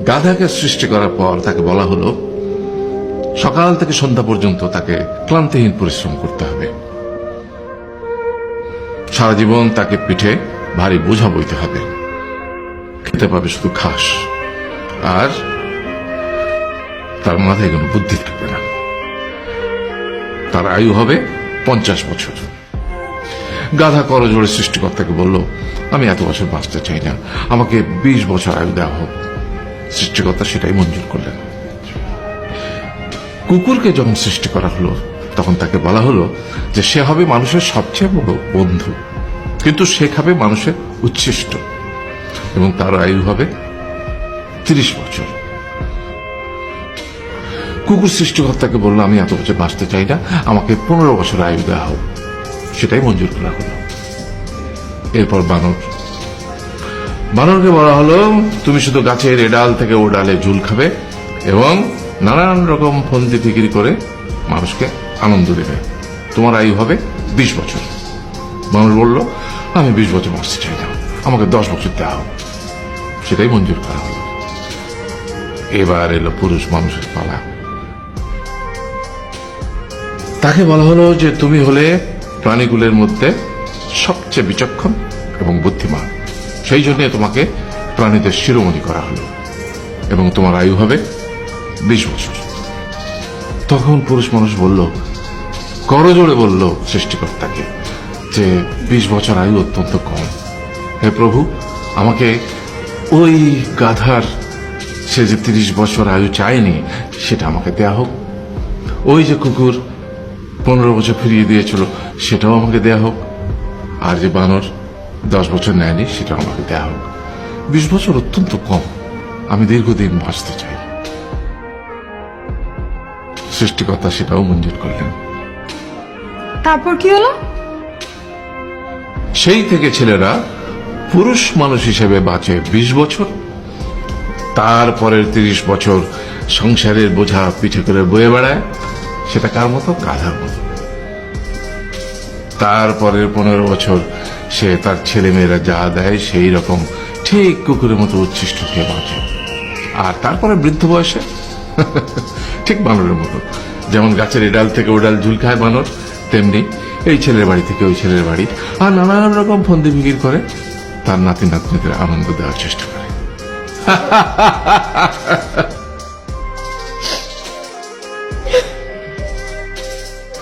গাধাকে সৃষ্টি করার পর তাকে বলা হলো সকাল থেকে সন্ধ্যা পর্যন্ত তাকে ক্লান্তিহীন পরিশ্রম করতে হবে, সারা জীবন তাকে পিঠে ভারী বোঝা বইতে হবে, খেতে পাবে শুধু ঘাস, আর তার মাথায় কোনো বুদ্ধি থাকবে না। তার আয়ু হবে 50 বছর। গাধা করজোড়ে সৃষ্টিকর্তাকে বলল, আমি এত বছর বাঁচতে চাই না, আমাকে 20 বছর আয়ু দেওয়া হোক। সৃষ্টিকর্তা সেটাই মঞ্জুর করলেন। কুকুরকে যখন সৃষ্টি করা হলো তখন তাকে বলা হলো যে সে হবে মানুষের সবচেয়ে বড় বন্ধু, কিন্তু সে খাবে মানুষের উচ্ছিষ্ট, এবং তার আয়ু হবে 30 বছর। কুকুর সৃষ্টিকর্তাকে বলল, আমি এত বছর বাঁচতে চাই না, আমাকে 15 বছর আয়ু দেওয়া হোক। সেটাই মঞ্জুর করা হলো। এরপর বানরকে বলা হলো, তুমি শুধু গাছের এ ডাল থেকে ও ডালে ঝুল খাবে এবং নানান রকম ফন্দি ফিকির করে মানুষকে আনন্দ দেবে, তোমার আয়ু হবে 20 বছর। বানর বলল, আমি 20 বছর বাঁচতে চাই না, আমাকে 10 বছর দেওয়া হোক। সেটাই মঞ্জুর করা হলো। এবার এলো পুরুষ মানুষের পালা। তাকে বলা হলো যে তুমি হলে প্রাণীগুলোর মধ্যে সবচেয়ে বিচক্ষণ এবং বুদ্ধিমান, সেই জন্য তোমাকে প্রাণীদের শিরোমণি করা হলো এবং তোমার আয়ু হবে 20 বছর। তখন পুরুষ মানুষ বলল, করজোড়ে বলল সৃষ্টিকর্তাকে যে 20 বছর আয়ু অত্যন্ত কম, হে প্রভু, আমাকে ওই গাধার সে যে 30 বছর আয়ু চায়নি সেটা আমাকে দেয়া হোক, ওই যে কুকুর 15 বছর ফিরিয়ে দিয়েছিল সেটাও আমাকে দেয়া হোক, আর যে বানর 10 বছর নেয়নি সেটাও আমাকে দেয়া হোক। 20 বছর অত্যন্ত কম, আমি দীর্ঘদিন বাঁচতে চাই। সৃষ্টিকর্তা সেটাও মঞ্জুর করলেন। তারপর কি হলো? সেই থেকে ছেলেরা পুরুষ মানুষ হিসেবে বাঁচে 20 বছর, তারপরের 30 বছর সংসারের বোঝা পিঠে করে বয়ে বেড়ায়, সেটা কার মতো? গাধার মতো। তারপরের 15 বছর সে তার ছেলে মেয়েরা যা দেয় সেই রকম ঠিক কুকুরের মতো উচ্ছিষ্ট খেয়ে বাঁচে। আর তারপরে বৃদ্ধ বয়সে ঠিক বানরের মতো, যেমন গাছের এডাল থেকে ওডাল ঝুল খায় বানর, তেমনি এই ছেলের বাড়ি থেকে ওই ছেলের বাড়ি, আর নানান রকম ফন্দি ফিকির করে তার নাতি নাতনিদের আনন্দ দেওয়ার চেষ্টা করে।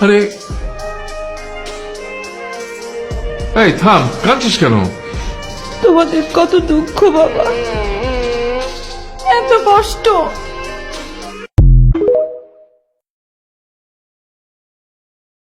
আরে এই থাম, কাঁদছিস কেন? তোমাদের কত দুঃখ বাবা, এত কষ্ট।